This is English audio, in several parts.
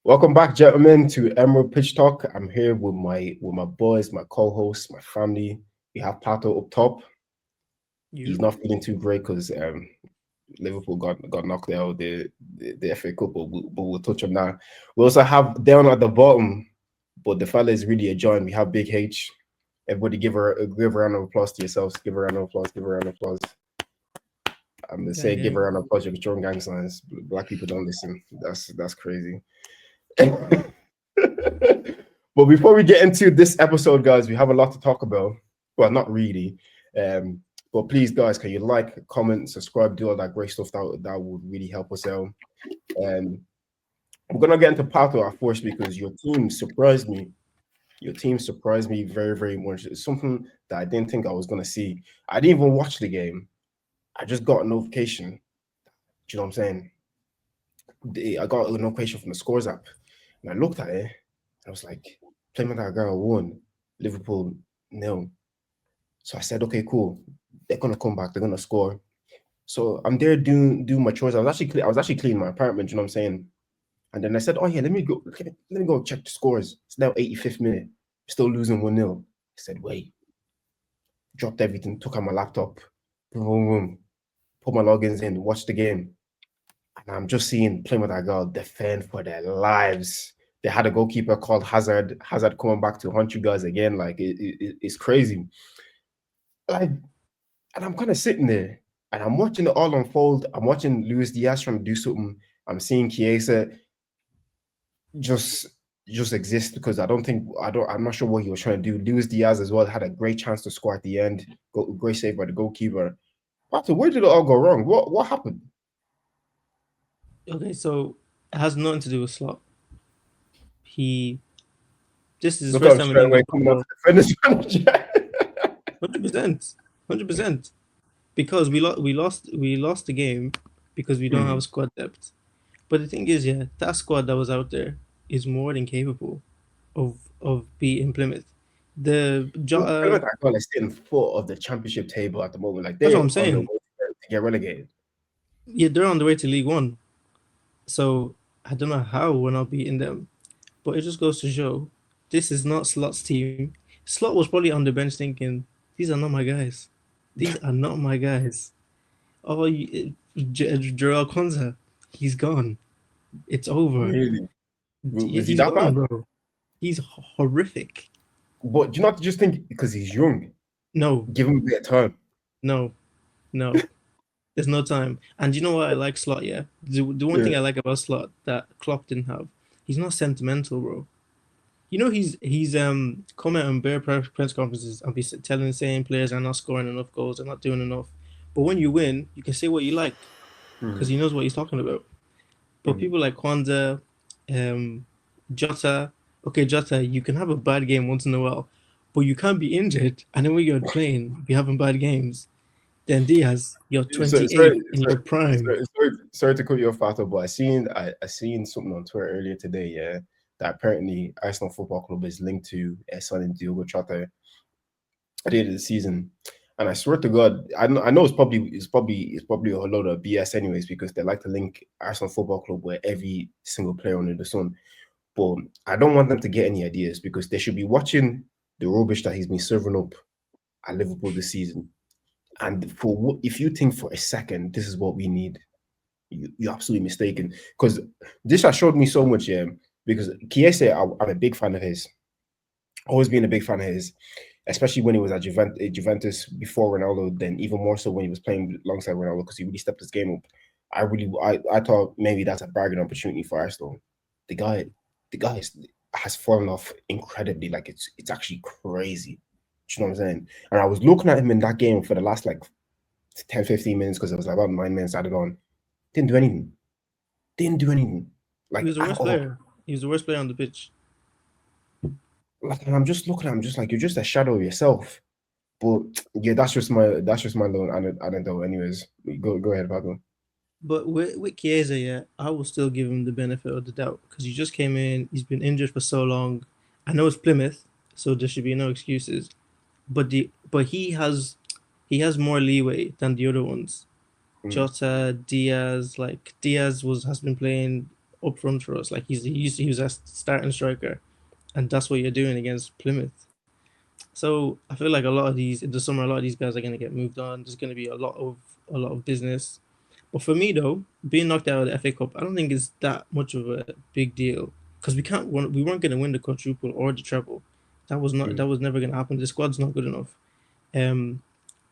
Welcome back, gentlemen, to Emerald Pitch Talk. I'm here with my boys, my co-hosts, my family. We have Pato up top. He's You. not feeling too great because Liverpool got knocked out of the FA Cup, but we'll touch on that. We also have down at the bottom, but the fella is really a giant. We have Big H. Everybody give a round of applause to yourselves. Give a round of applause. Give a round of applause. I'm gonna say Gang, give a gang. round of applause. You're throwing gang signs. Black people don't listen. That's crazy. But before we get into this episode, guys, we have a lot to talk about. Well, not really. But please, guys, can you like, comment, subscribe, do all that great stuff that would really help us out. Um, we're gonna get into Pato at first because your team surprised me. Your team surprised me very, very much. It's something that I didn't think I was gonna see. I didn't even watch the game. I just got a notification. Do you know what I'm saying? I got a notification from the scores app, and I looked at it. I was like, Plymouth Argyle won, Liverpool nil. So I said, okay, cool. They're gonna come back. They're gonna score. So I'm there doing my chores. I was actually cleaning my apartment. You know what I'm saying? And then I said, oh yeah, let me go check the scores. It's now 85th minute. Still losing 1-0. I said, wait. Dropped everything. Took out my laptop. Boom, boom, boom. Put my logins in. Watched the game. And I'm just seeing Plymouth Argyle defend for their lives. They had a goalkeeper called Hazard. Hazard coming back to haunt you guys again. Like it's crazy. Like, and I'm kind of sitting there and I'm watching it all unfold. I'm watching Luis Diaz trying to do something. I'm seeing Chiesa just exist because I'm not sure what he was trying to do. Luis Diaz as well had a great chance to score at the end. Great save by the goalkeeper. But where did it all go wrong? What happened? Okay, so it has nothing to do with Slot. He. This is his Look at first him time in straight away England coming out football. to defend his manager. 100%. 100%. Because we lost the game because we don't Hmm. have squad depth. But the thing is, yeah, that squad that was out there is more than capable of beating Plymouth. The Plymouth Jota. Argyle is sitting foot of the championship table at the moment. Like That's what they're I'm on the way saying. to get relegated. Yeah, they're on the way to League One. So I don't know how we're not beating them. But it just goes to show this is not Slot's team. Slot was probably on the bench thinking, these are not my guys. These are not my guys. Oh, Jarrell Konza, he's gone. It's over. Really? Was he He's that gone, bad? bro. He's horrific. But do you not just think because he's young, No, give him a bit of time? no, no. There's no time. And you know what I like Slot, yeah? The one Yeah. thing I like about Slot that Klopp didn't have, he's not sentimental, bro. You know he's come out on bare press conferences and be saying players are not scoring enough goals, they're not doing enough. But when you win, you can say what you like because Mm, he knows what he's talking about. But mm. people like Kwanzaa, um, Jota, okay, Jota, you can have a bad game once in a while, but you can't be injured and then when you're playing, be having bad games. Then Diaz, you're So 28 in your prime. sorry to cut you off, Fato, but I seen something on Twitter earlier today. Yeah, that apparently Arsenal Football Club is linked to signing Diogo Jota at the end of the season. And I swear to God, I know it's probably a load of BS anyways because they like to link Arsenal Football Club with every single player under the sun. But I don't want them to get any ideas because they should be watching the rubbish that he's been serving up at Liverpool this season. And if you think for a second this is what we need, you're absolutely mistaken. Because this has showed me so much, yeah. Because Chiesa, I'm a big fan of his. Always been a big fan of his, especially when he was at Juventus before Ronaldo. Then even more so when he was playing alongside Ronaldo because he really stepped his game up. I thought maybe that's a bargain opportunity for Arsenal. The guy, has fallen off incredibly. Like it's actually crazy. Do you know what I'm saying? And I was looking at him in that game for the last like 10, 15 minutes because it was like about 9 minutes added on. Didn't do anything. Didn't do anything. He Like was the at worst all. player. He was the worst player on the pitch. Like and I'm just looking at him just like you're just a shadow of yourself. But yeah, that's just my little anecdote. Anyways, go ahead, Paco. But with Chiesa, yeah, I will still give him the benefit of the doubt because he just came in. He's been injured for so long. I know it's Plymouth, so there should be no excuses. But he has more leeway than the other ones. Mm, Jota, Diaz, like Diaz has been playing up front for us. Like he was a starting striker, and that's what you're doing against Plymouth. So I feel like a lot of these in the summer, a lot of these guys are going to get moved on. There's going to be a lot of business. But for me though, being knocked out of the FA Cup, I don't think it's that much of a big deal because we weren't going to win the quadruple or the treble. That was never going to happen. The squad's not good enough. Um,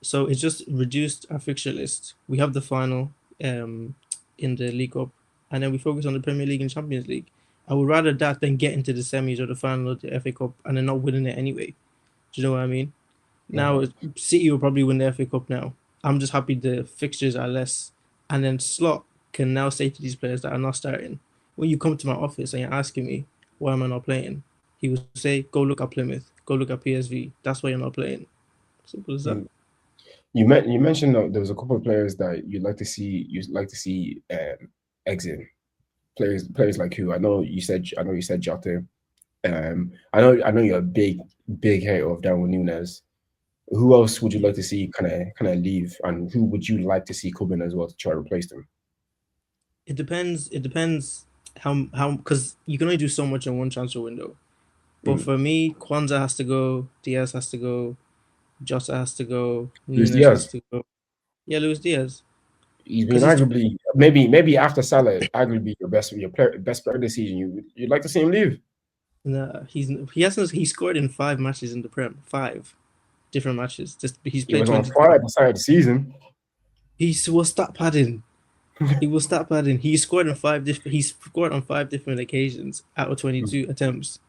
so it's just reduced our fixture list. We have the final um in the League Cup, and then we focus on the Premier League and Champions League. I would rather that than get into the semis or the final of the FA Cup and then not winning it anyway. Do you know what I mean? Now, City will probably win the FA Cup now. I'm just happy the fixtures are less. And then Slot can now say to these players that are not starting, when you come to my office and you're asking me, why am I not playing? He will say, go look at Plymouth, go look at PSV. That's why you're not playing. Simple as that. You mentioned that there was a couple of players that you'd like to see exit. Players like who? I know you said Jota. I know you're a big hater of Darwin Núñez. Who else would you like to see kind of leave, and who would you like to see come in as well to try to replace them? It depends. It depends how because you can only do so much in one transfer window. But for me, Kwanzaa has to go, Diaz has to go, Jota has to go, Luis Nunes has Diaz. to go. Yeah, Luis Diaz. He's been Because he's arguably maybe after Salah, arguably best player this season. You'd like to see him leave. nah, he hasn't he scored in 5 matches in the Prem. 5 different matches. Just he's He played was on 22. fire at the start of the season. He was stat padding. He was stat padding. He scored on 5 different occasions out of 22 attempts.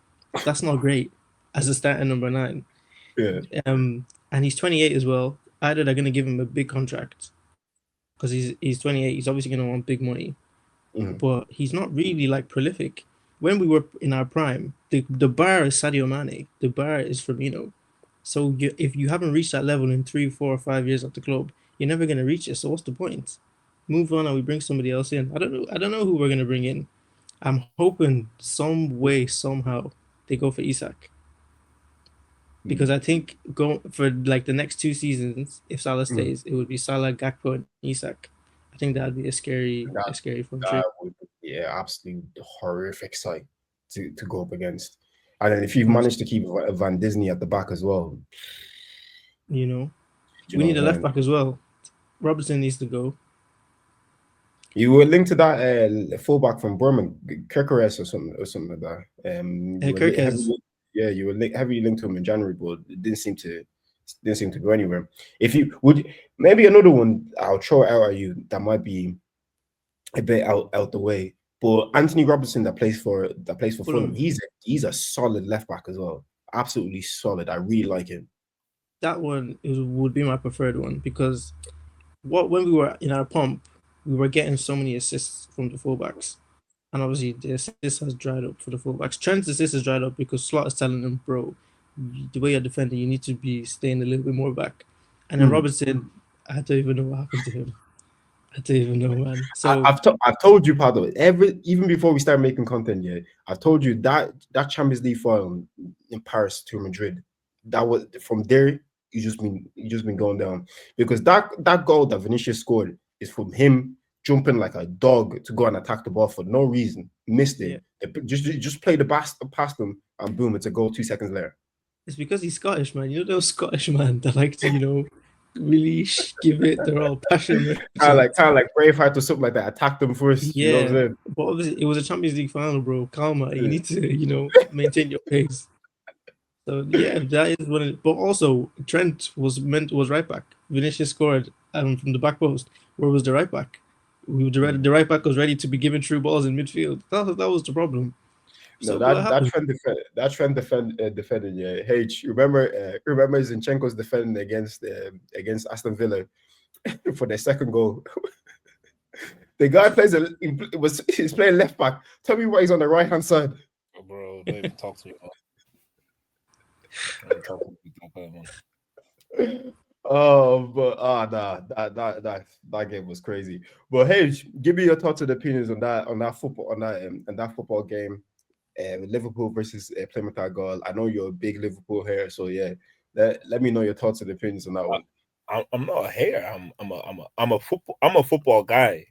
That's not great as a starting number 9. Yeah. And he's 28 as well. Either they're gonna give him a big contract because he's 28. He's obviously gonna want big money, but he's not really like prolific. When we were in our prime, the bar is Sadio Mane. The bar is Firmino. So if you haven't reached that level in 3, 4, or 5 years at the club, you're never gonna reach it. So what's the point? Move on and we bring somebody else in. I don't know. I don't know who we're gonna bring in. I'm hoping some way somehow they go for Isak because I think go for like the next 2 seasons, if Salah stays, it would be Salah, Gakpo, and Isak. I think that'd be a scary front three. That would be absolutely horrific sight to go up against. And then if you've From managed to keep Van Disney at the back as well, you know, you we know need what a I'm left saying? back as well. Robertson needs to go. You were linked to that fullback from Bournemouth, Kirkeres or something like that. You were Kirkes. you were heavily linked to him in January, but it didn't seem to go anywhere. If you would, maybe another one I'll throw out at you that might be a bit out the way. But Anthony Robertson that plays for Fulham, Fulham. he's a solid left back as well. Absolutely solid. I really like him. That one would be my preferred one because when we were in our pump, we were getting so many assists from the fullbacks. And obviously the assist has dried up for the fullbacks. Trent's assist has dried up because Slot is telling him, bro, the way you're defending, you need to be staying a little bit more back. And then Robertson, I don't even know what happened to him. I don't even know, man. So I've told you, Pado, even before we start making content, yeah, I've told you that Champions League final in Paris to Madrid, that was from there. You just been going down because that goal that Vinicius scored is from him jumping like a dog to go and attack the ball for no reason, missed yeah, it, just play the pass past him, and boom, it's a goal 2 seconds later. it's because he's Scottish, man. You know those Scottish man that like to, really give it their all passion merchant. Kind of like Braveheart or something like that. Attack them first, you know what Yeah, I'm but obviously it was a Champions League final, bro. Calma, you saying? need to, maintain your pace. So yeah, that is what it. But also, Trent was right back. Vinicius scored from the back post. Where was the right back? The right back was ready to be given through balls in midfield. That was the problem. No, So what happened? that trend defended. Yeah, H. Remember Zinchenko's defending against Aston Villa for their second goal. The guy he's playing left back. Tell me why he's on the right hand side. Oh, bro, don't even talk to me. Don't talk to me about man. Oh, but that game was crazy. But hey, give me your thoughts and opinions on that football game, Liverpool versus Plymouth Argyle. I know you're a big Liverpool hater, so yeah, let me know your thoughts and opinions on that one. I'm not a hater. I'm a football guy.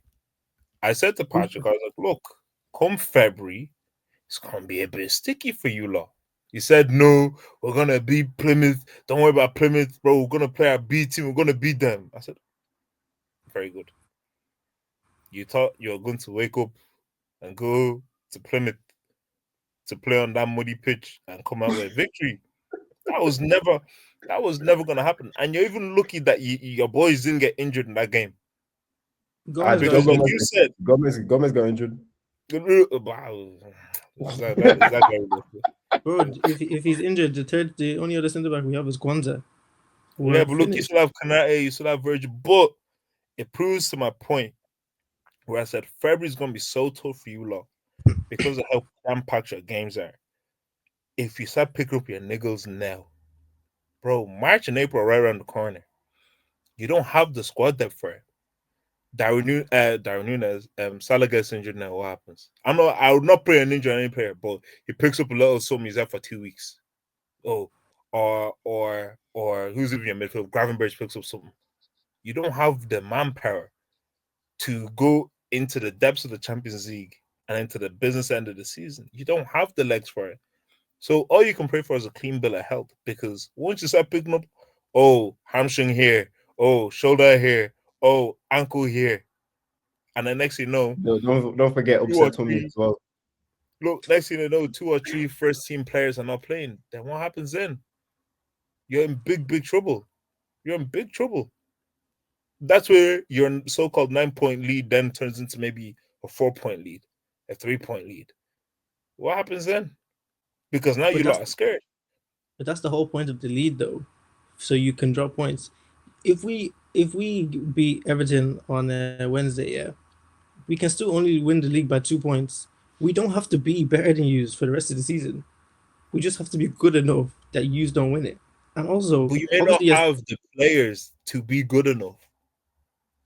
I said to Patrick, I was like, look, come February, it's gonna be a bit sticky for you lot. He said, no, we're gonna beat Plymouth. Don't worry about Plymouth, bro. We're gonna play our B team, we're gonna beat them. I said, very good. You thought you were going to wake up and go to Plymouth to play on that muddy pitch and come out with a victory. That was never gonna happen. And you're even lucky that your boys didn't get injured in that game. Gomez got Because injured. like you said, Gomez got injured. wow, is that very good? Bro, if he's injured, the only other centre back we have is Kwanzaa. Yeah, but look, you still have Kanate, you still have Virgil, but it proves to my point where I said February is gonna be so tough for you lot because of how jam-packed your games are. If you start picking up your niggles now, bro, March and April are right around the corner. You don't have the squad depth for it. Darwin Nunez, Salah gets injured now. What happens? I would not put an injury on any player, but he picks up a little something. He's out for 2 weeks. Oh, or who's in your midfield? Gravenberch picks up something. You don't have the manpower to go into the depths of the Champions League and into the business end of the season. You don't have the legs for it. So all you can pray for is a clean bill of health, because once you start picking up, oh, hamstring here, oh, shoulder here, oh, ankle here, and then next thing you know, don't forget upset tummy as well. Look, next thing you know, 2 or 3 first team players are not playing. Then what happens then? You're in big trouble. You're in big trouble. That's where your so-called 9-point lead then turns into maybe a 4-point lead, a 3-point lead. What happens then? Because now you lot are scared. But that's the whole point of the lead, though. So you can drop points. If we beat Everton on Wednesday, yeah, we can still only win the league by 2 points. We don't have to be better than you for the rest of the season. We just have to be good enough that you don't win it. And also, but you may not have the players to be good enough.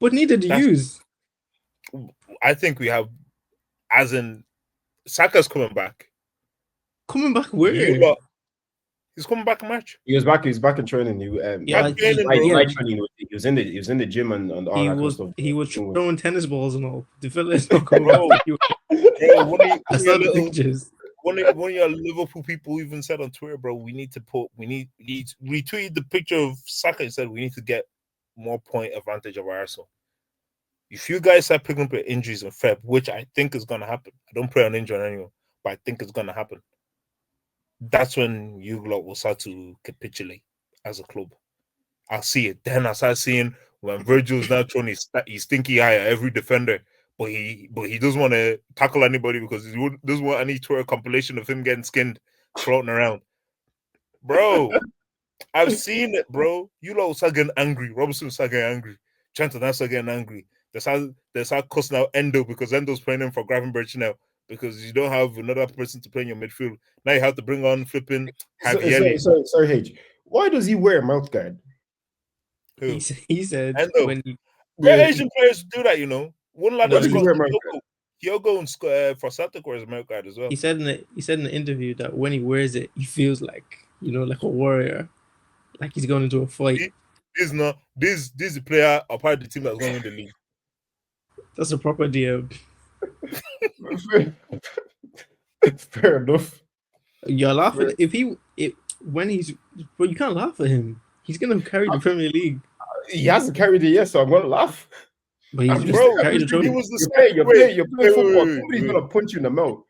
But neither do you. I think we have, as in, Saka's coming back. Coming back where? He's coming back in March. He was back. He's back in training. He was in the gym and all that kind of stuff. He was throwing tennis balls and all. The fella is not coming back. That's not the pictures. One of your Liverpool people even said on Twitter, bro, we need retweet the picture of Saka and said we need to get more point advantage of Arsenal. If you guys start picking up your injuries in Feb, which I think is going to happen, I don't pray on injury on anyone, but I think it's going to happen. That's when you lot will start to capitulate as a club. I'll see it. Then I start seeing when Virgil's now throwing his stinky eye at every defender, but he doesn't want to tackle anybody because he doesn't want any Twitter compilation of him getting skinned floating around. Bro, I've seen it, bro. You lot will start getting angry. Robertson will start getting angry. Chanton will start getting angry. They start cussing out Endo because Endo's playing him for Gravenberch now because you don't have another person to play in your midfield. Now you have to bring on flipping Sorry, H. Why does he wear a mouth guard? He said Endo. when Asian players do that, you know. One lad What does he wear Kyogo and for Celtic wears a mouth guard as well. He said in the interview that when he wears it, he feels like, like a warrior, like he's going into a fight. This is a player a part of the team that's going to win the league. That's a proper DM. Fair enough. You're laughing when he's, but you can't laugh at him. He's gonna carry the Premier League. He hasn't carried it yet, so I'm gonna laugh. But he's just carried the trophy. You're playing football. Somebody's gonna punch you in the mouth.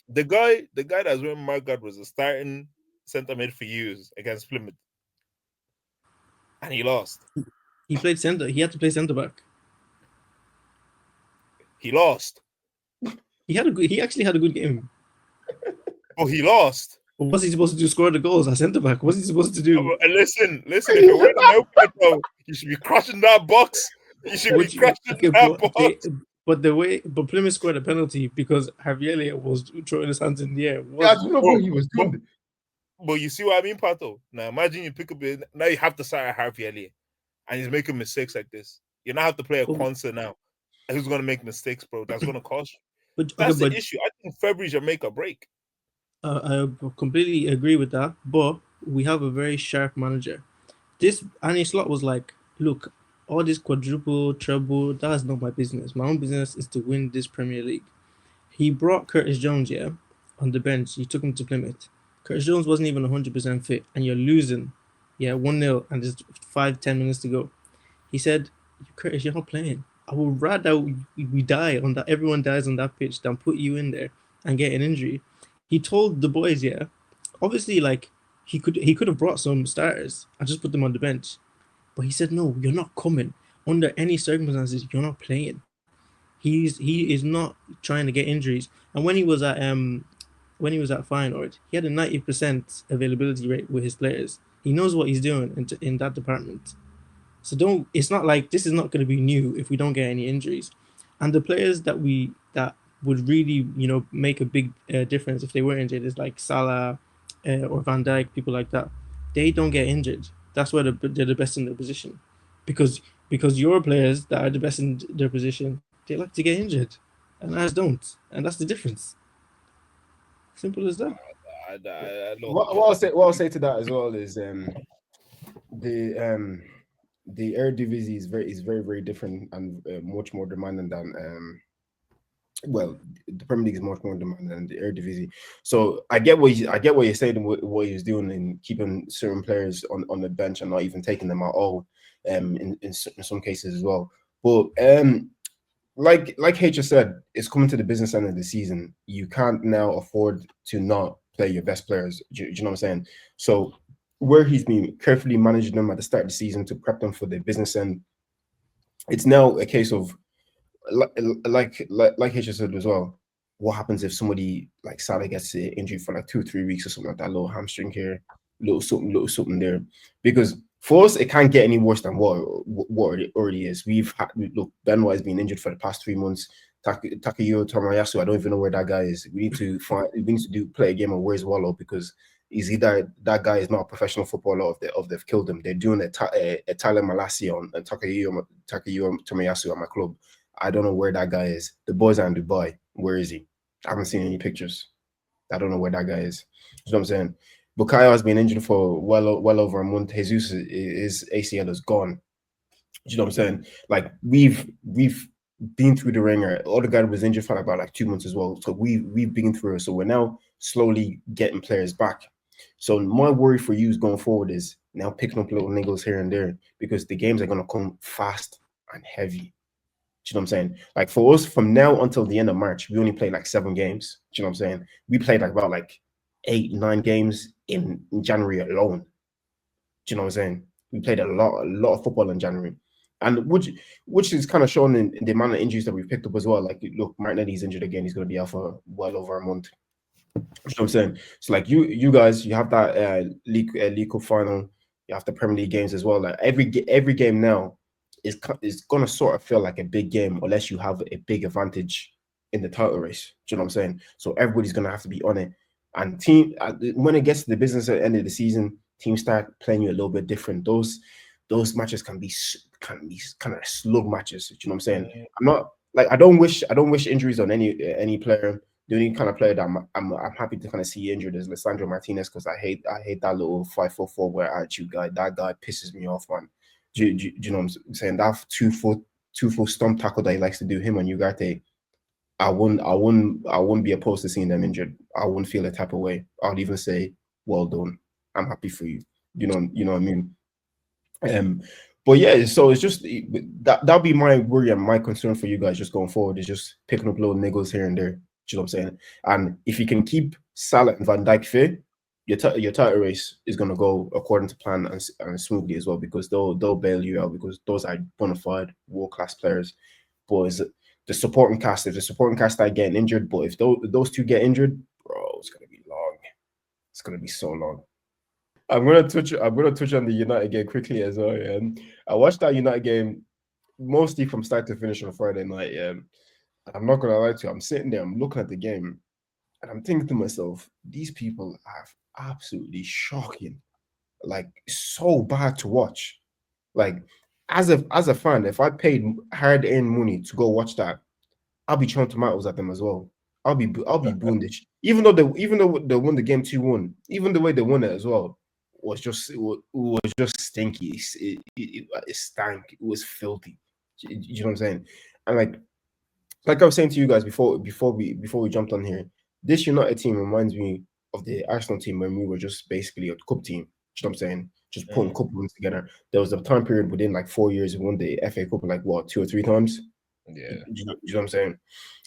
The guy that's wearing my guard was a starting centre mid for years against Plymouth, and he lost. He played centre. He had to play centre back. He lost. He actually had a good game. Oh, he lost. What was he supposed to do? Score the goals at centre back? What's he supposed to do? Listen. If you're wearing a mouth guard, you should be crushing that box. You should be crushing that box. But Plymouth scored a penalty because Javier Elliott was throwing his hands in the air. I don't know what he was doing. But you see what I mean, Pato? Now imagine you pick up now you have to start at Javier Elliott, and he's making mistakes like this. You now have to play a Kwanzaa now. Who's going to make mistakes, bro? That's going to cost you. That's the issue. I think February's your make or break. I completely agree with that, but we have a very sharp manager. This Arne Slot was like, look, all this quadruple, treble, that is not my business. My own business is to win this Premier League. He brought Curtis Jones, yeah, on the bench. He took him to Plymouth. Curtis Jones wasn't even 100% fit, and you're losing, yeah, 1-0, and there's 5-10 minutes to go. He said, Curtis, you're not playing. I would rather we die on that. Everyone dies on that pitch than put you in there and get an injury. He told the boys, yeah, obviously, like he could have brought some starters and just put them on the bench, but he said, no, you're not coming under any circumstances. You're not playing. He is not trying to get injuries. And when he was at Feyenoord, he had a 90% availability rate with his players. He knows what he's doing in that department. So don't. It's not like this is not going to be new if we don't get any injuries, and the players that would really make a big difference if they were injured is like Salah or Van Dijk, people like that. They don't get injured. That's why they're the best in their position, because your players that are the best in their position, they like to get injured, and ours don't, and that's the difference. Simple as that. Look, What I'll say to that as well is the um the Eredivisie is very very different and much more demanding than well, the Premier League is much more demanding than the Eredivisie. So I get what you're saying and what he's doing in keeping certain players on the bench and not even taking them at all, in some cases as well. But like H has said, it's coming to the business end of the season. You can't now afford to not play your best players. Do you know what I'm saying? So where he's been carefully managing them at the start of the season to prep them for the business end, it's now a case of like H said as well. What happens if somebody like Salah gets an injury for like 2 or 3 weeks or something like that? Little hamstring here, little something there. Because for us, it can't get any worse than what it already is. Look, Ben White has been injured for the past 3 months. Takayuki Tomoyasu, I don't even know where that guy is. We need to play a game of Where's Wallow, because is either that guy is not a professional footballer or they've killed him. They're doing a Tyler Malassi on Takayuki Tomoyasu at my club. I don't know where that guy is. The boys are in Dubai. Where is he? I haven't seen any pictures. I don't know where that guy is. You know what I'm saying? Bukayo has been injured for well over a month. Jesus, his ACL is gone. You know what I'm saying? Like we've been through the ringer. Odegaard was injured for about like 2 months as well. So we've been through it. So we're now slowly getting players back. So my worry for you going forward is now picking up little niggles here and there, because the games are gonna come fast and heavy. Do you know what I'm saying? Like for us, from now until the end of March, we only played like 7 games. Do you know what I'm saying? We played like about like 8-9 games in January alone. Do you know what I'm saying? We played a lot of football in January, and which is kind of shown in the amount of injuries that we've picked up as well. Like, look, Martinelli's injured again. He's going to be out for well over a month. You know what I'm saying? So like you guys, you have that League Cup final. You have the Premier League games as well. Like every game now is gonna sort of feel like a big game unless you have a big advantage in the title race. Do you know what I'm saying? So everybody's gonna have to be on it. And when it gets to the business at the end of the season, teams start playing you a little bit different. Those matches can be kind of slug matches. Do you know what I'm saying? I'm not like I don't wish injuries on any player. The only kind of player that I'm happy to kind of see injured is Lisandro Martinez, because I hate that little 5'4" where attitude guy. That guy pisses me off, man. Do you know what I'm saying? That 2 foot stump tackle that he likes to do, him and Ugarte, I wouldn't be opposed to seeing them injured. I wouldn't feel a type of way. I'd even say, well done. I'm happy for you. You know what I mean? But yeah, so it's just that'll be my worry and my concern for you guys just going forward, is just picking up little niggles here and there. Do you know what I'm saying? And if you can keep Salah and Van Dijk fit, your title race is going to go according to plan and smoothly as well, because they'll bail you out, because those are bona fide world-class players. But is the supporting cast, if the supporting cast are getting injured, but if those two get injured, bro, it's going to be long. It's going to be so long. I'm gonna touch on the United game quickly as well. Yeah. I watched that United game mostly from start to finish on Friday night. Yeah. I'm not gonna lie to you. I'm sitting there, I'm looking at the game, and I'm thinking to myself, these people are absolutely shocking. Like, so bad to watch. Like, as a fan, if I paid hard-earned money to go watch that, I'll be throwing tomatoes at them as well. I'll be booing this. Even though they won the game 2-1, even the way they won it as well was just stinky. It stank. It was filthy. You know what I'm saying? And like, like I was saying to you guys before we jumped on here, this United team reminds me of the Arsenal team when we were just basically a cup team. You know what I'm saying? Just putting cup wins together. There was a time period within like 4 years we won the FA Cup like what 2 or 3 times. Yeah. You know what I'm saying?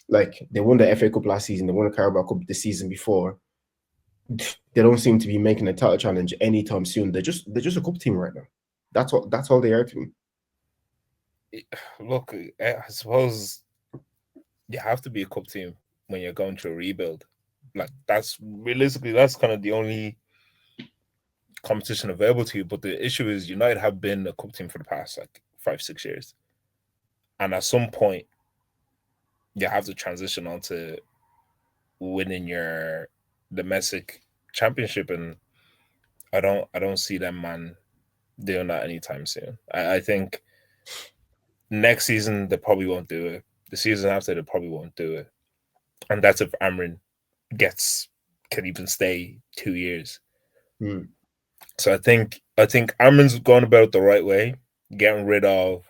Like they won the FA Cup last season, they won the Carabao Cup the season before. They don't seem to be making a title challenge anytime soon. They're just a cup team right now. That's all they are to me. Look, I suppose you have to be a cup team when you're going through a rebuild. Like that's realistically that's kind of the only competition available to you. But the issue is United have been a cup team for the past like 5-6 years, and at some point you have to transition onto winning your domestic championship, and I don't see them man doing that anytime soon. I think next season they probably won't do it. The season after they probably won't do it, and that's if Amorim can even stay 2 years. So I think Amorim's going about it the right way, getting rid of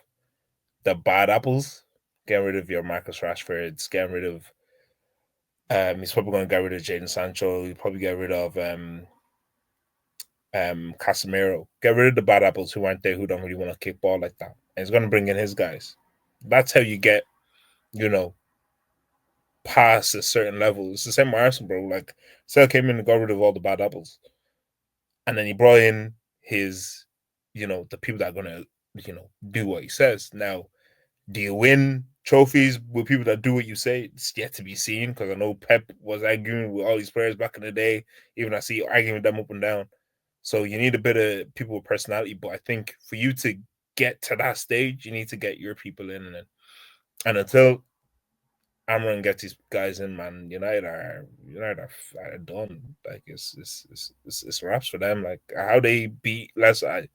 the bad apples, getting rid of your Marcus Rashfords, getting rid of he's probably going to get rid of Jadon Sancho. He'll probably get rid of Casemiro. Get rid of the bad apples who aren't there, who don't really want to kick ball like that. And he's going to bring in his guys. That's how you get, past a certain level. It's the same with Arsenal, bro. Like, Sale came in and got rid of all the bad apples. And then he brought in his, the people that are going to, do what he says. Now, do you win trophies with people that do what you say? It's yet to be seen, because I know Pep was arguing with all these players back in the day. Even I see arguing with them up and down. So you need a bit of people with personality. But I think for you to get to that stage, you need to get your people in. And until Amorim gets these guys in, man, United are done. Like it's wraps for them. Like how they beat Leicester,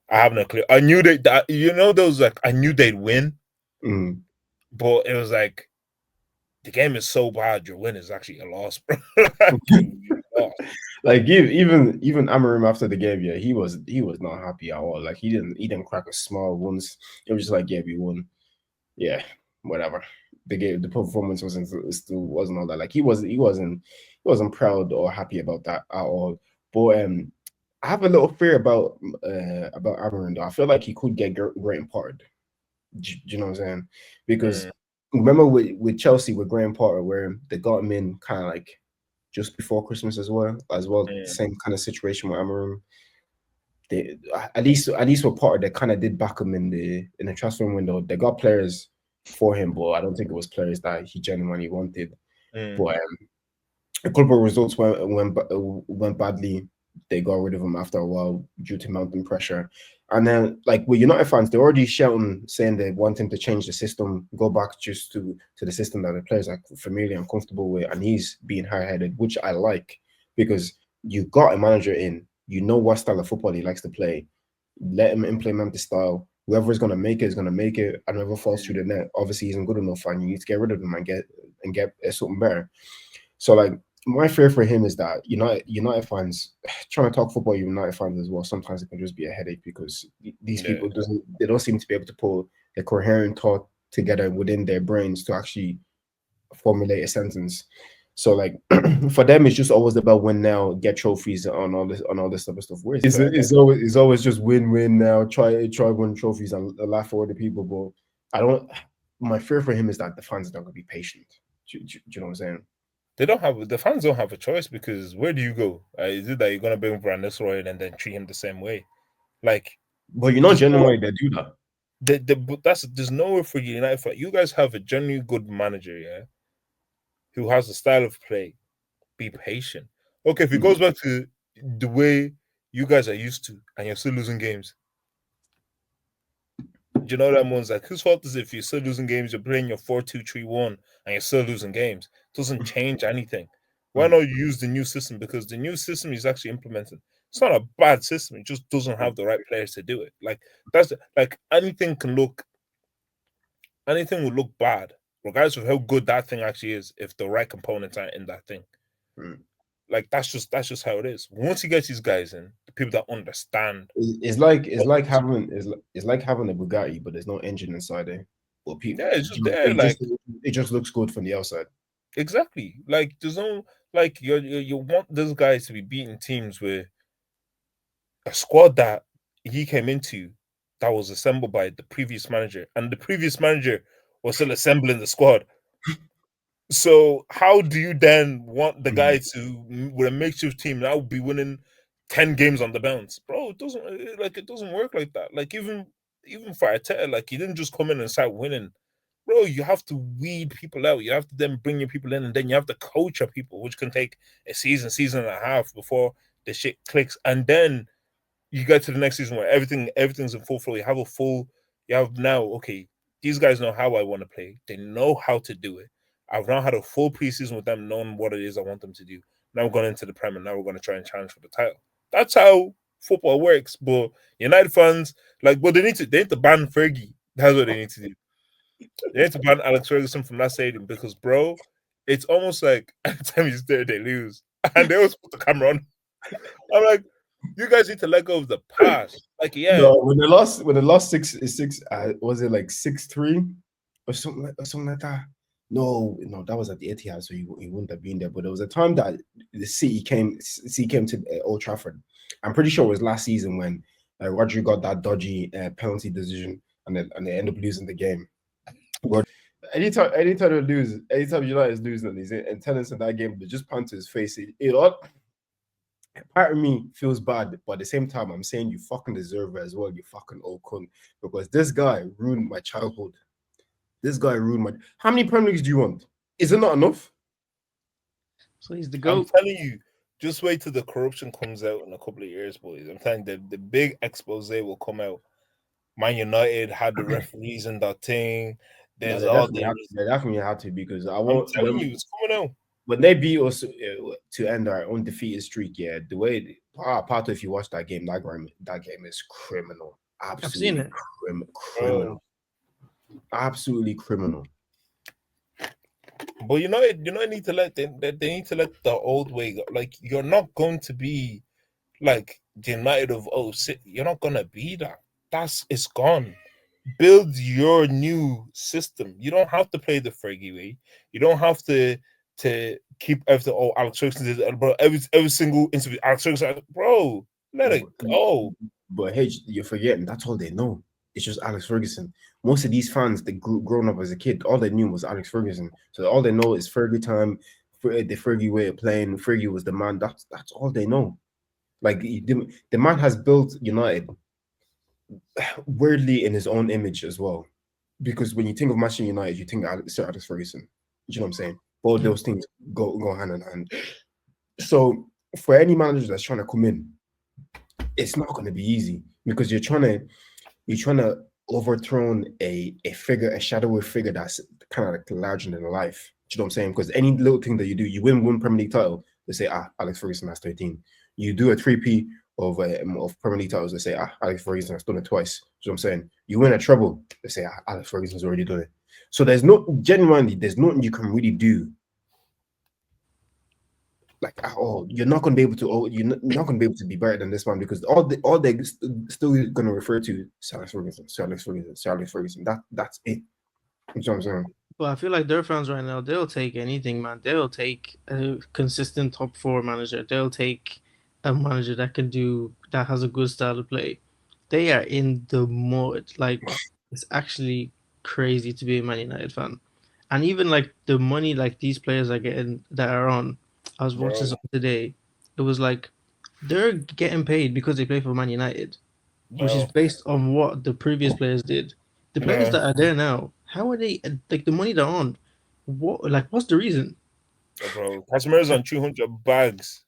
I have no clue. I knew I knew they'd win, but it was like the game is so bad. Your win is actually a loss, bro. Like even Amorim after the game, yeah, he was not happy at all. Like he didn't crack a smile once. It was just like, yeah, we won. Yeah, whatever. The performance wasn't all that. Like he wasn't proud or happy about that at all. But I have a little fear about Amorim though. I feel like he could get Graham Potter. Do you know what I'm saying? Because remember with Chelsea with Graham Potter, where they got him in kind of like just before Christmas as well. Same kind of situation with Amorim. They at least with Potter, they kind of did back him in the transfer window. They got players for him, but I don't think it was players that he genuinely wanted. But a couple of results went badly. They got rid of him after a while due to mounting pressure. And then, like with United fans, they're already shouting, saying they want him to change the system, go back just to the system that the players are familiar and comfortable with. And he's being hard-headed, which I like, because you got a manager in, you know what style of football he likes to play. Let him implement the style. Whoever is going to make it is going to make it, and whoever falls through the net, obviously isn't good enough, and you need to get rid of him and get something better. So, like, my fear for him is that United fans trying to talk football, United fans as well, sometimes it can just be a headache, because these people don't seem to be able to pull a coherent thought together within their brains to actually formulate a sentence. So like for them, it's just always about win now, get trophies on all this type of stuff. It's always just win now, try win trophies and laugh for the people. But my fear for him is that the fans are not going to be patient. Do you know what I'm saying? The fans don't have a choice, because where do you go? Is it that you're gonna bring Van Nistelrooy and then treat him the same way? Like, but you know, genuinely they do that. But there's nowhere for United. You guys have a genuinely good manager, yeah, who has a style of play. Be patient. Okay, if it goes back to the way you guys are used to, and you're still losing games, do you know that one's like, whose fault is it if you're still losing games? You're playing your 4-2-3-1 and you're still losing games. It doesn't change anything. Why not use the new system? Because the new system is actually implemented. It's not a bad system. It just doesn't have the right players to do it. Like anything will look bad, regardless of how good that thing actually is, if the right components aren't in that thing. Like that's just how it is. Once he gets these guys in, the people that understand, it's like having a Bugatti, but there's no engine inside it. Well, people, Yeah, it's just there. Like it just looks good from the outside. exactly. Like there's no like you want those guys to be beating teams with a squad that he came into that was assembled by the previous manager, and the previous manager was still assembling the squad. So how do you then want the guy to with a makeshift team that would be winning 10 games on the bounce? Bro, it doesn't work like that. Like even for Arteta, like he didn't just come in and start winning. Bro, you have to weed people out. You have to then bring your people in, and then you have to coach your people, which can take a season and a half before the shit clicks. And then you get to the next season where everything's in full flow. You have now, okay, these guys know how I want to play. They know how to do it. I've now had a full preseason with them, knowing what it is I want them to do. Now we're going into the Prem, and now we're going to try and challenge for the title. That's how football works. But United fans, like, well, they need to ban Fergie. That's what they need to do. They need to ban Alex Ferguson from that stadium because, bro, it's almost like every time he's there, they lose, and they always put the camera on. I'm like, you guys need to let go of the past. Like, yeah, No, when they lost six, was it like 6-3 or something like that? No, that was at the Etihad, so he wouldn't have been there. But there was a time that the City came to Old Trafford. I'm pretty sure it was last season when Rodri got that dodgy penalty decision, and they end up losing the game. But anytime they lose, anytime United is losing and he's in tennis in that game, they just punch his face. Part of me feels bad, but at the same time, I'm saying you fucking deserve it as well, you fucking old cunt. Because this guy ruined my childhood. This guy ruined my. How many Premier Leagues do you want? Is it not enough? So he's the I'm GOAT. telling you, just wait till the corruption comes out in a couple of years, boys. I'm telling you, the big expose will come out. Man United had the referees and that thing. There's all the. They definitely have to because I I'm won't. telling you, it's coming out. When they beat us to end our undefeated streak, yeah, the way Pato, if you watch that game is criminal. Absolutely I've seen it. criminal. Absolutely criminal. But United need to let they need to let the old way go. Like you're not going to be like the United of you're not gonna be that. It's gone. Build your new system. You don't have to play the Fergie way. You don't have to keep everything. Oh, Alex Ferguson did it, bro. Every single interview, Alex Ferguson, bro, let it go. But hey, you're forgetting that's all they know. It's just Alex Ferguson. Most of these fans, they grown up as a kid, all they knew was Alex Ferguson. So all they know is Fergie time, the Fergie way of playing. Fergie was the man. That's all they know. Like the man has built United weirdly in his own image as well. Because when you think of Manchester United, you think Sir Alex Ferguson. You know what I'm saying? Both those things go hand in hand. So for any manager that's trying to come in, it's not going to be easy because you're trying to overthrow a shadowy figure that's kind of like larger than life. You know what I'm saying? Because any little thing that you do, you win one Premier League title, they say, Alex Ferguson has 13. You do a 3P of Premier League titles, they say, Alex Ferguson has done it twice. You know what I'm saying? You win a treble, they say, Alex Ferguson's already done it. So there's nothing you can really do. Like at all, you're not going to be able to. You're not going to be able to be better than this man because all they're still going to refer to Sir Alex Ferguson, Sir Alex Ferguson, Sir Alex Ferguson. That's it. You know what I'm saying? But I feel like their fans right now, they'll take anything, man. They'll take a consistent top four manager. They'll take a manager that has a good style of play. They are in the mud. Like it's actually crazy to be a Man United fan. And even like the money like these players are getting that are on. I was watching something today. It was like they're getting paid because they play for Man United, which is based on what the previous players did. The players that are there now, how are they like the money they're on? What's the reason? Bro, Casemiro's on 200 bags.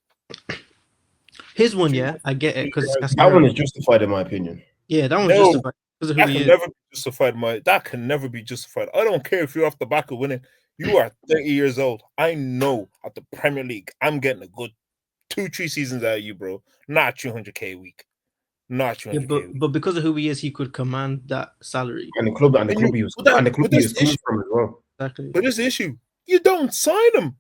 His one, yeah, I get it because that one is justified in my opinion. Yeah, that one's justified because of who he is. Never be justified. That can never be justified. I don't care if you're off the back of winning. You are 30 years old. I know at the Premier League, I'm getting a good 2-3 seasons out of you, bro. Not 200k a week. Not 200k. But because of who he is, he could command that salary. And the club he was coming from as well. Exactly. But this issue, you don't sign him.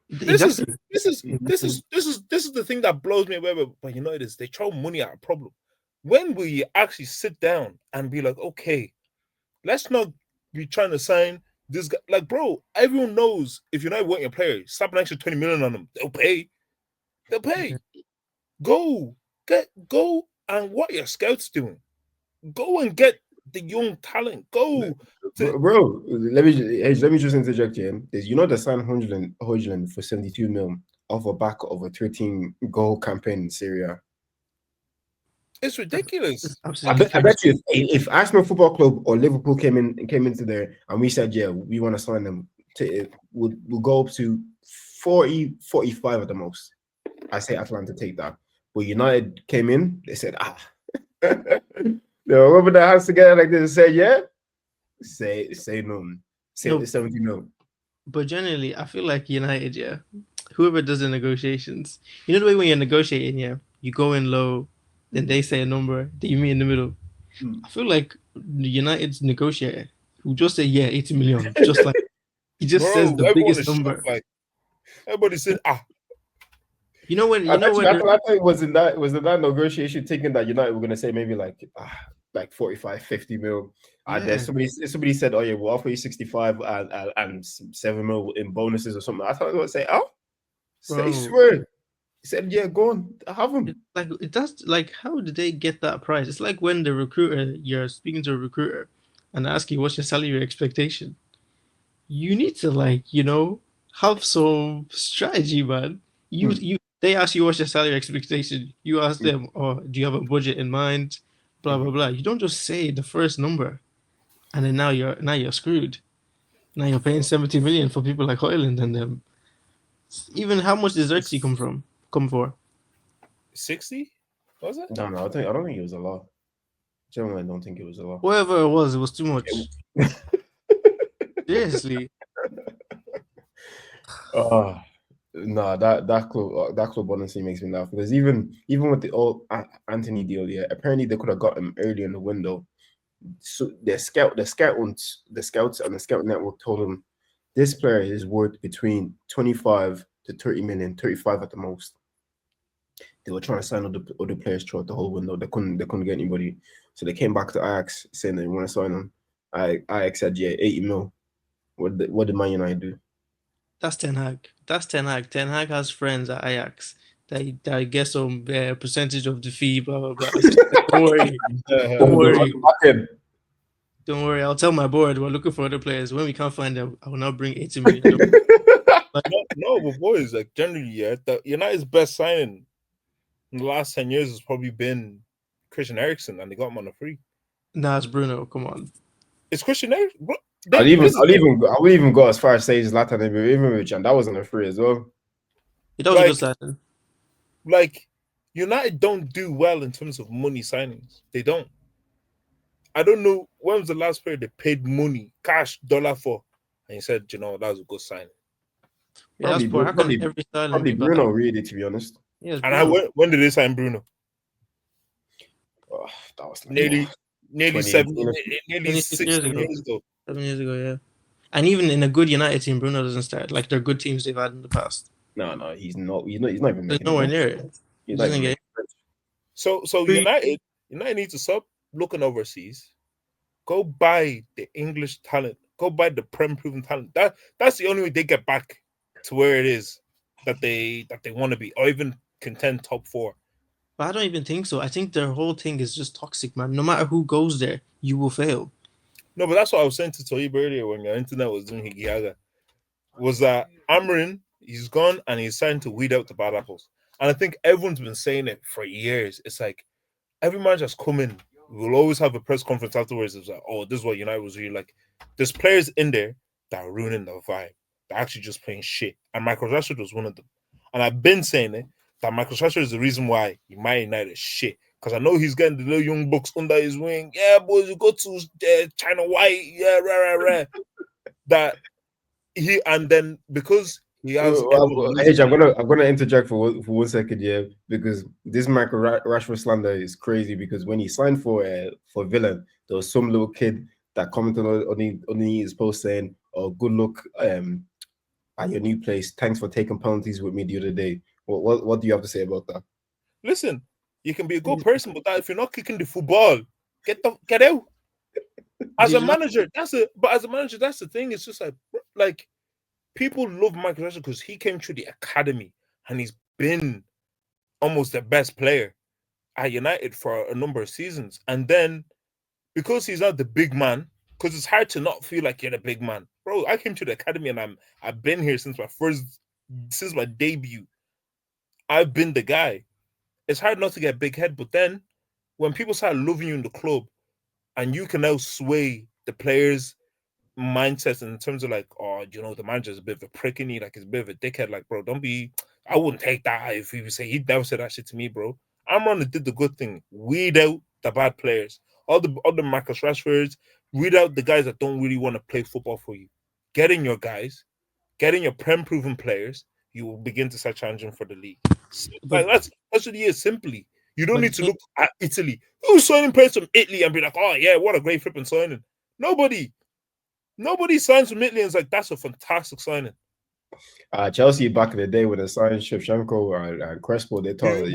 This is the thing that blows me away. But you know it is they throw money at a problem. When will you actually sit down and be like, okay, let's not you're trying to sign this guy. Like, bro, everyone knows if you're not wanting your player, slap an extra 20 million on them. They'll pay. They'll pay. Go and what your scouts doing. Go and get the young talent. Go. Bro, let me just interject here. You know they signed Højlund for 72 mil off the back of a 13 goal campaign in Syria. It's ridiculous. I bet you if Arsenal Football Club or Liverpool came into there and we said, yeah, we want to sign them, we'll go up to 40, 45 at the most. I say Atlanta take that. But United came in, they said, they were rubbing their hands together like this and said, yeah, say no. Say no. 70 no. But generally, I feel like United, yeah, whoever does the negotiations, you know the way when you're negotiating, yeah, you go in low, then they say a number, then you meet in the middle. I feel like United's negotiator who just say, yeah, 80 million, just like he just says the biggest number. Like, everybody said, You know when I think was in that negotiation thinking that United were gonna say maybe like 45, 50 mil. And then somebody said, oh yeah, we'll offer you 65 and 7 mil in bonuses or something. I thought they would say, say swear. He said, yeah, go on, have them. Like it does. Like, how did they get that price? It's like when you're speaking to a recruiter and ask you what's your salary expectation. You need to have some strategy, man. They ask you what's your salary expectation. You ask them, do you have a budget in mind? Blah blah blah. You don't just say the first number, and then now you're screwed. Now you're paying 70 million for people like Højlund and them. Even how much does Xerxes come for? 60? Was it? No, I don't think it was a lot. Generally, I don't think it was a lot. Whatever it was too much. Seriously. No, that club honestly makes me laugh because even with the old Anthony deal, yeah, apparently they could have got him early in the window. So the scouts and the scout network told him this player is worth between 25 to 30 million, 35 at the most. They were trying to sign other players throughout the whole window. They couldn't get anybody, so they came back to Ajax saying they want to sign him. Ajax said, yeah, 80 mil. What did Man United do? That's Ten Hag. Ten Hag has friends at Ajax. They get some percentage of the fee, blah, blah, blah. Don't worry. Don't worry. I'll tell my board we're looking for other players. When we can't find them, I will now bring 80 million. No, but boys, like generally, yeah, the United's best signing in the last 10 years has probably been Christian Eriksen, and they got him on a free. Nah, it's Bruno. Come on. It's Christian Eriksen. I'll even go as far as saying Zlatan Ibrahimovic, and that wasn't a free as well. That was a good signing. Like, United don't do well in terms of money signings. They don't. I don't know when was the last player they paid money, cash, dollar for, and he said, that was a good signing. Yeah, probably Bruno, really, to be honest. Yeah, and when did they sign Bruno? Oh, that was nearly 7 years ago. 7 years ago, yeah. And even in a good United team, Bruno doesn't start. Like, they're good teams they've had in the past. No, he's not. He's not even. There's nowhere near it. So United need to stop looking overseas. Go buy the English talent. Go buy the Prem-proven talent. That's the only way they get back to where it is that they want to be, or even contend top 4. But I don't even think so. I think their whole thing is just toxic, man. No matter who goes there, you will fail. No, but that's what I was saying to Toyib earlier when your internet was doing Higiaga. Was that Amorim, he's gone and he's starting to weed out the bad apples. And I think everyone's been saying it for years. It's like every manager's come in, we'll always have a press conference afterwards. It's like, this is what United was really like. There's players in there that are ruining the vibe. They're actually just playing shit. And Michael Rashford was one of them. And I've been saying it, that Michael Rashford is the reason why United is shit. Because I know he's getting the little young bucks under his wing. Yeah, boys, you go to China White. Yeah, rah. That he, and then because he has... I'm gonna interject for 1 second, yeah, because this Michael Rashford slander is crazy because when he signed for Villa, there was some little kid that commented on his post saying, "Oh, good luck at your new place. Thanks for taking penalties with me the other day." What do you have to say about that? Listen, you can be a good person, but if you're not kicking the football, get out. As Did a you not- manager, that's the thing. It's just like people love Michael Rashford because he came through the academy and he's been almost the best player at United for a number of seasons. And then because he's not the big man, because it's hard to not feel like you're the big man, bro. I came to the academy and I've been here since my debut. I've been the guy. It's hard not to get big head, but then when people start loving you in the club, and you can now sway the players' mindsets in terms of like, oh, the manager's a bit of a prick in you, like he's a bit of a dickhead. Like, bro, don't be. I wouldn't take that if he would say he never said that shit to me, bro. Amorim did the good thing, weed out the bad players, all the Marcus Rashfords, weed out the guys that don't really want to play football for you. Get in your guys, get in your prem-proven players. You will begin to start challenging for the league. But Like that's what it is. Simply, you don't but need to look at Italy. Who's signing players from Italy and be like, oh yeah, what a great flipping signing. Nobody signs from Italy and is like, that's a fantastic signing. Chelsea back in the day when they signed Shevchenko and Crespo, they thought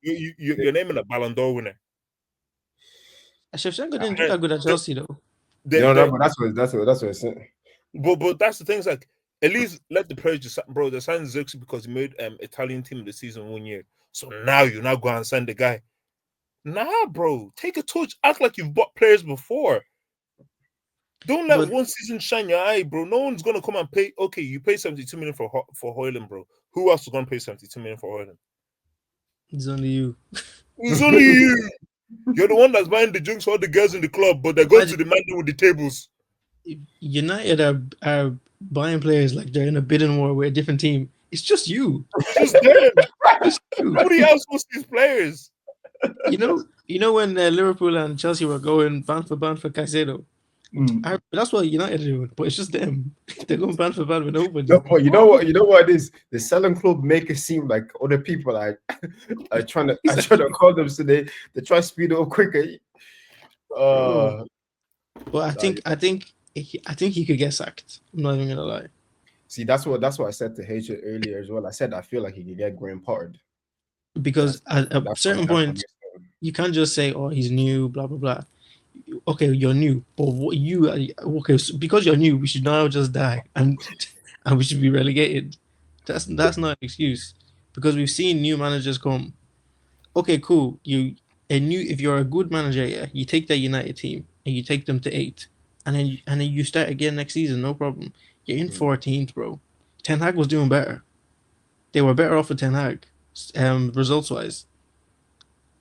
You're naming a Ballon d'Or winner. Shevchenko didn't do that good at Chelsea though. But that's what it's saying. But that's the thing. Is like, at least let the players just, bro. They signed Zirkzee because he made Italian team of the season 1 year. So now you're not going to sign the guy. Nah, bro. Take a touch. Act like you've bought players before. Don't let one season shine your eye, bro. No one's gonna come and pay. Okay, you pay 72 million for Højlund, bro. Who else is gonna pay 72 million for Højlund? It's only you. It's only you. You're the one that's buying the drinks for all the girls in the club, but they're going to the man with the tables. United are buying players like they're in a bidding war with a different team. It's just you. It's just them. Nobody else wants these players. You know when Liverpool and Chelsea were going band for Caicedo. That's what United are doing, but it's just them. They're going band for band with nobody. No, but you know what it is? The selling club make it seem like other people are trying to call them, so they try to speed it up quicker. But I think he could get sacked. I'm not even gonna lie. See, that's what I said to H earlier as well. I said I feel like he could get Graham Potter. Because at a certain point, you can't just say, "Oh, he's new," blah blah blah. Okay, you're new, but because you're new, we should now just die and we should be relegated. That's not an excuse, because we've seen new managers come. Okay, cool. If you're a good manager, yeah, you take that United team and you take them to 8th, and then you start again next season, no problem. You're in 14th, bro. Ten Hag was doing better. They were better off with Ten Hag, results wise.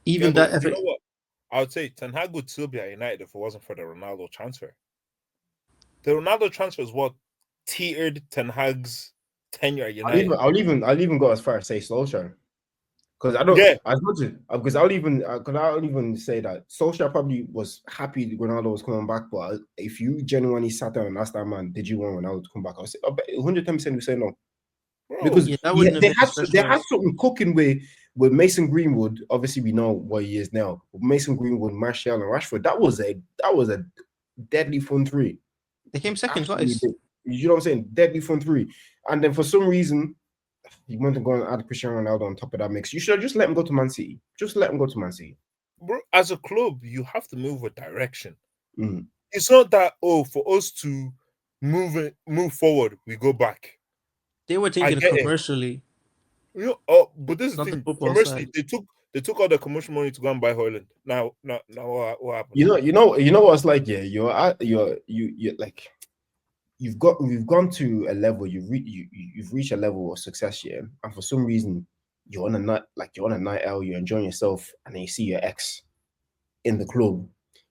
Even but that. You know what? I would say Ten Hag would still be at United if it wasn't for the Ronaldo transfer. The Ronaldo transfer is what tiered Ten Hag's tenure at United. I'll even go as far as say Solskjaer, because I don't as much as because I'll even say that Solskjaer probably was happy Ronaldo was coming back, but if you genuinely sat down and asked that man, did you want Ronaldo to come back? I'll say 110% we say no. Bro, because they had something cooking with Mason Greenwood. Obviously, we know what he is now. With Mason Greenwood, Martial, and Rashford, that was a deadly front three. They came second twice. You know what I'm saying? Deadly front three. And then for some reason, you want to go and add Cristiano Ronaldo on top of that mix. You should have just let him go to Man City. Just let him go to Man City. Bro, as a club, you have to move with direction. It's not that for us to move forward, we go back. They were thinking commercially. But this is the thing. Commercially, they took all the commercial money to go and buy Højlund. Now what happened? You know what's like, yeah, you're like we've gone to a level, you've reached a level of success, yeah, and for some reason you're on a night out, you're enjoying yourself, and then you see your ex in the club,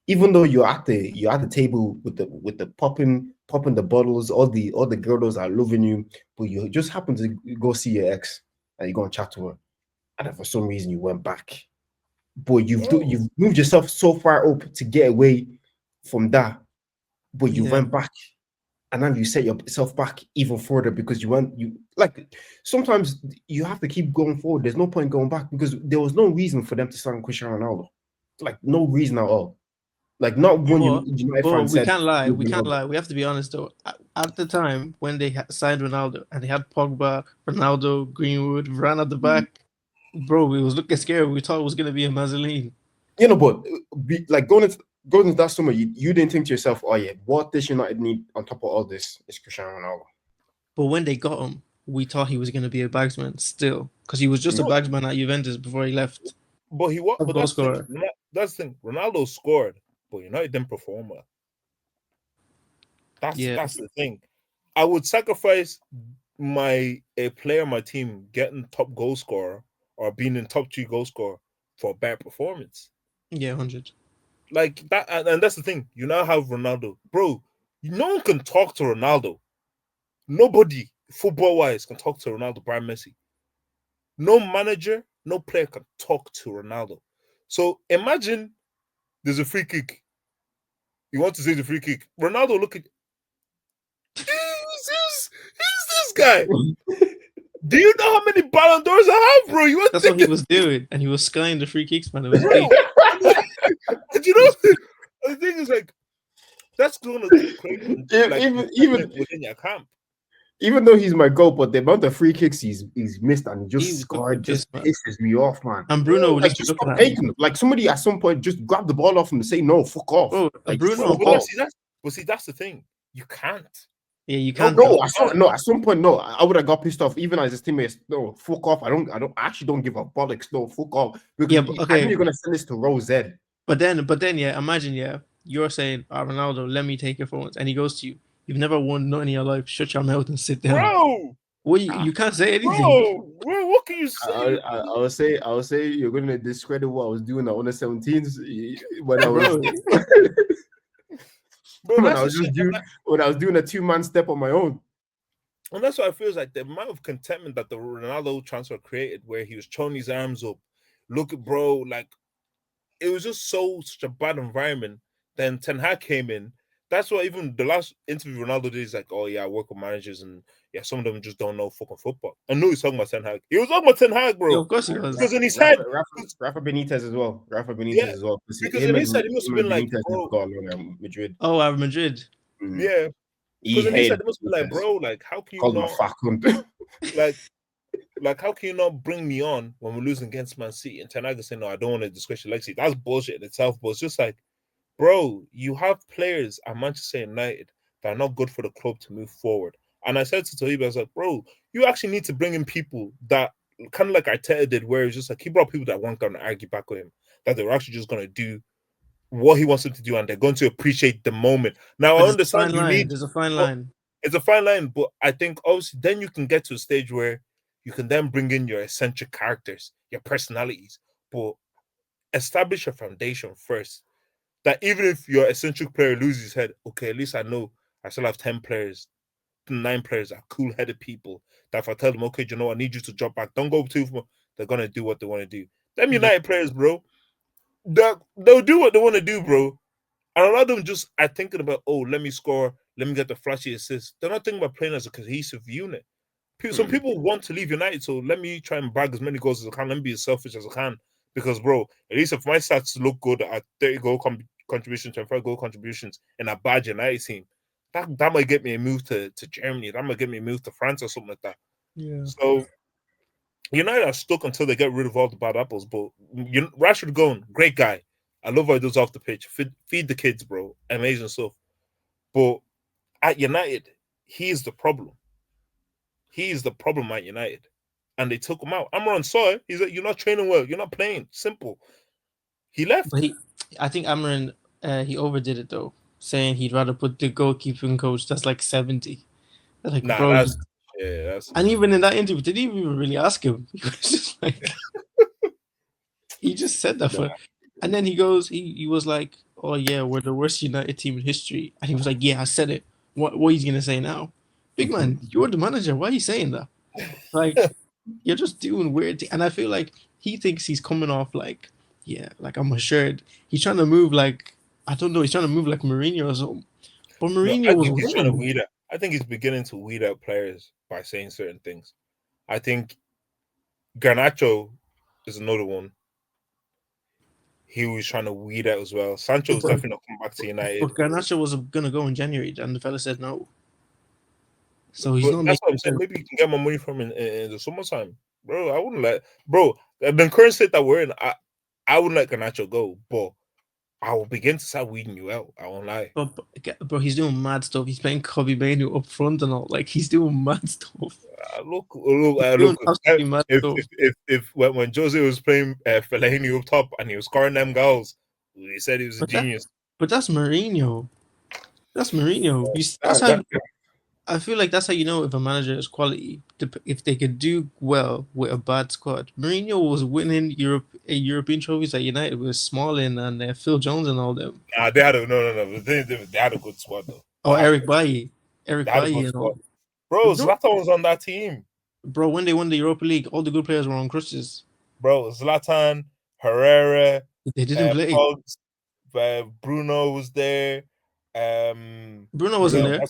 even though you're at the table with the popping the bottles, all the girls are loving you, but you just happen to go see your ex and you go and chat to her, and then for some reason you went back. But you've moved yourself so far up to get away from that, but you went back, and then you set yourself back even further because sometimes you have to keep going forward. There's no point going back because there was no reason for them to sign Cristiano Ronaldo, like no reason at all. Like not one United fan said. We can't lie. We have to be honest though. At the time when they signed Ronaldo and they had Pogba, Ronaldo, Greenwood, Varane at the back, bro, we was looking scared. We thought it was gonna be a Mazzoline. But going into going into that summer, you didn't think to yourself, oh yeah, what this United need on top of all this is Cristiano Ronaldo. But when they got him, we thought he was going to be a bagsman still, because he was just a No. bagsman at Juventus before he left. But he was. Top But goal that's the scorer. thing. That's the thing. Ronaldo scored, but United didn't perform well. That's the thing. I would sacrifice a player on my team getting top goal scorer or being in top 2 goal scorer for a better performance. Yeah, 100. Like that, and that's the thing. You now have Ronaldo, bro. No one can talk to Ronaldo. Nobody, football-wise, can talk to Ronaldo, Brian Messi. No manager, no player can talk to Ronaldo. So imagine there's a free kick. You want to say the free kick. Ronaldo, look at who's this guy? Do you know how many Ballon d'Ors I have, bro? That's what he was doing, and he was skying the free kicks, man. It was big. And you know, the thing is like that's going to create even within your camp. Even though he's my goal, but the amount of free kicks he's missed and he just scored just man. pisses me off, man. And Bruno like, just stop taking it. Like somebody at some point just grab the ball off him and say no, fuck off. Bro, like, Bruno, see, that's the thing. You can't. Yeah, you can't. No, at some point, no. I would have got pissed off, even as his teammates. No, fuck off. I actually don't give a bollocks. No, fuck off. Because yeah, but, okay. I think you're gonna send this to Rose Z. But then, yeah. Imagine, you're saying, Ronaldo, let me take your phones, and he goes to you. You've never won nothing in your life. Shut your mouth and sit down, bro. Well, you can't say anything, bro. What can you say? I would say you're gonna discredit what I was doing at under 17s when I was. Bro, when I was doing a 2-man step on my own. And that's why I feel like the amount of contentment that the Ronaldo transfer created, where he was throwing his arms up, look at bro, like it was just such a bad environment. Then Ten Hag came in. That's why even the last interview Ronaldo did is like, oh yeah, I work with managers and yeah, some of them just don't know fucking football. I knew he was talking about Ten Hag. He was talking about Ten Hag, bro. Yeah, of course he was. Because in his head, Rafa Benitez as well. Because in his head, he must have been like, bro. Madrid. Oh, out of Madrid. Mm-hmm. Yeah. Because in his head, it must be like, bro, like how can you not like how can you not bring me on when we're losing against Man City? And Ten Hag is saying, no, I don't want to disgrace your legacy. That's bullshit in itself, but it's just like, bro, you have players at Manchester United that are not good for the club to move forward. And I said to Toiba, I was like, bro, you actually need to bring in people that kind of like Arteta did, where it's just like he brought people that weren't going to argue back with him, that they were actually just going to do what he wants them to do, and they're going to appreciate the moment. Now, I understand there's a fine line. It's a fine line, but I think obviously then you can get to a stage where you can then bring in your eccentric characters, your personalities, but establish a foundation first. That even if your eccentric player loses his head, okay, at least I know I still have 9 players are cool-headed people that if I tell them, okay, you know, I need you to drop back, don't go too far, they're going to do what they want to do. Them United players, bro, they'll do what they want to do, bro. And a lot of them just are thinking about, oh, let me score, let me get the flashy assist. They're not thinking about playing as a cohesive unit. Some people want to leave United, so let me try and bag as many goals as I can. Let me be as selfish as I can. Because, bro, at least if my stats look good at 30 goal contributions, 25 goal contributions in a bad United team, that might get me a move to Germany. That might get me a move to France or something like that. Yeah. So United are stuck until they get rid of all the bad apples. But Rashford going, great guy. I love how he does off the pitch. Feed the kids, bro. Amazing stuff. But at United, he's the problem. He's the problem at United. And they took him out. Amorim saw it. He's like, you're not training well. You're not playing. Simple. He left. But I think Amorim, he overdid it, though, saying he'd rather put the goalkeeping coach that's like 70. Like, bro, that's... And even in that interview, didn't even really ask him. He was just like... he just said that for... And then he goes, he was like, oh, yeah, we're the worst United team in history. And he was like, yeah, I said it. What he's going to say now? Big man, you're the manager. Why are you saying that? Like, you're just doing weird things. And I feel like he thinks he's coming off like, yeah, like I'm assured. He's trying to move like, I don't know, he's trying to move like Mourinho or something. But Mourinho was trying to weed out. I think he's beginning to weed out players by saying certain things. I think Garnacho is another one. He was trying to weed out as well. Sancho's definitely not coming back to United. But Garnacho was going to go in January, and the fella said no. So he's not. That's what I'm saying. Maybe you can get my money from in the summertime, bro. I wouldn't let, bro. The current state that we're in, I wouldn't let Garnacho go. But I will begin to start weeding you out. I won't lie. Bro, he's doing mad stuff. He's playing Kobe Manu up front and all. Like, he's doing mad stuff. Look. Doing absolutely mad stuff. If when Jose was playing Fellaini up top and he was scoring them goals, he said he was a genius. But that's Mourinho. That's Mourinho. That's how. I feel like that's how you know if a manager is quality. If they could do well with a bad squad. Mourinho was winning European trophies at United with Smalling and Phil Jones and all them. Nah, they had no. They had a good squad though. Oh, Eric Bailly and all. Bro, Zlatan was on that team. Bro, when they won the Europa League, all the good players were on crutches. Bro, Zlatan, Herrera, they didn't play. Pogba, Bruno was there. Bruno wasn't there.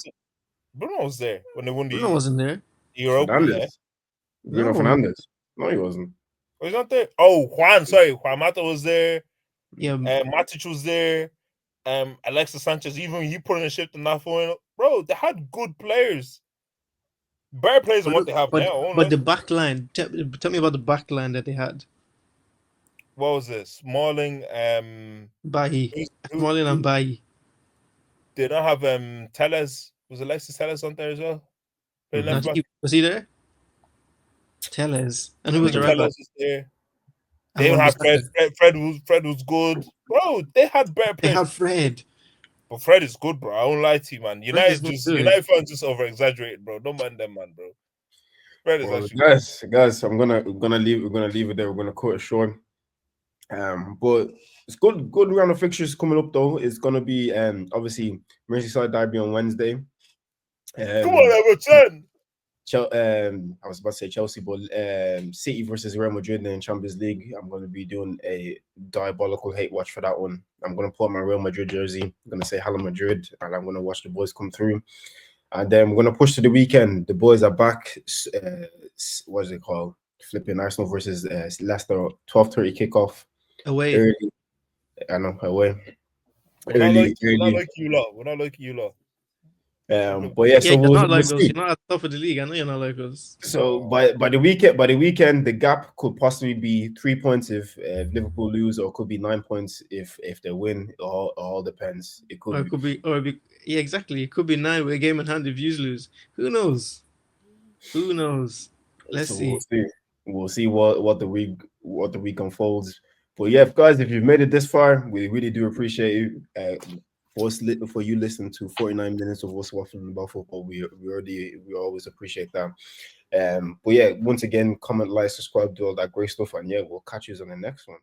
Bruno was there when they won the. Bruno wasn't there. Europa. Bruno Fernandes. No, he wasn't. Oh, he's not there. Oh, Juan. Sorry, Juan Mata was there. Yeah. Matic was there. Alexis Sanchez. Even he put in a shift in that phone. Bro, they had good players. Better players than what they have now. But the back line. Tell me about the back line that they had. What was this? Smalling. Bailly. Smalling and Bailly. They don't have Telles. Was Alexis Telles on there as well? Was he there? Telles. And who was the right back? There. They don't have Fred. Fred was good. Bro, they had better players. They had Fred. But Fred is good, bro. I won't lie to you, man. United fans just over exaggerated, bro. Don't mind them, man, bro. Fred is actually guys, we're gonna leave it there. We're gonna cut it short. But it's good round of fixtures coming up though. It's gonna be obviously Merseyside derby on Wednesday. Come on, Everton. I was about to say Chelsea, but City versus Real Madrid in Champions League. I'm going to be doing a diabolical hate watch for that one. I'm going to put on my Real Madrid jersey. I'm going to say hello Madrid, and I'm going to watch the boys come through. And then we're going to push to the weekend. The boys are back. What is it called? Flipping Arsenal versus Leicester. 12:30 kickoff. Away. Early. I know, away. We're not like you lot. But yeah, so you're not like us. You're not at the top of the league. I know you're not like us. So by the weekend, the gap could possibly be 3 points if Liverpool lose, or it could be 9 points if they win. It all depends. It could be yeah, exactly. It could be 9 with a game in hand if you lose. Who knows? Let's see. We'll see what the week unfolds. But yeah, guys, if you've made it this far, we really do appreciate you. For you listening to 49 minutes of us waffling about football, we always appreciate that. But yeah, once again, comment, like, subscribe, do all that great stuff, and yeah, we'll catch you on the next one.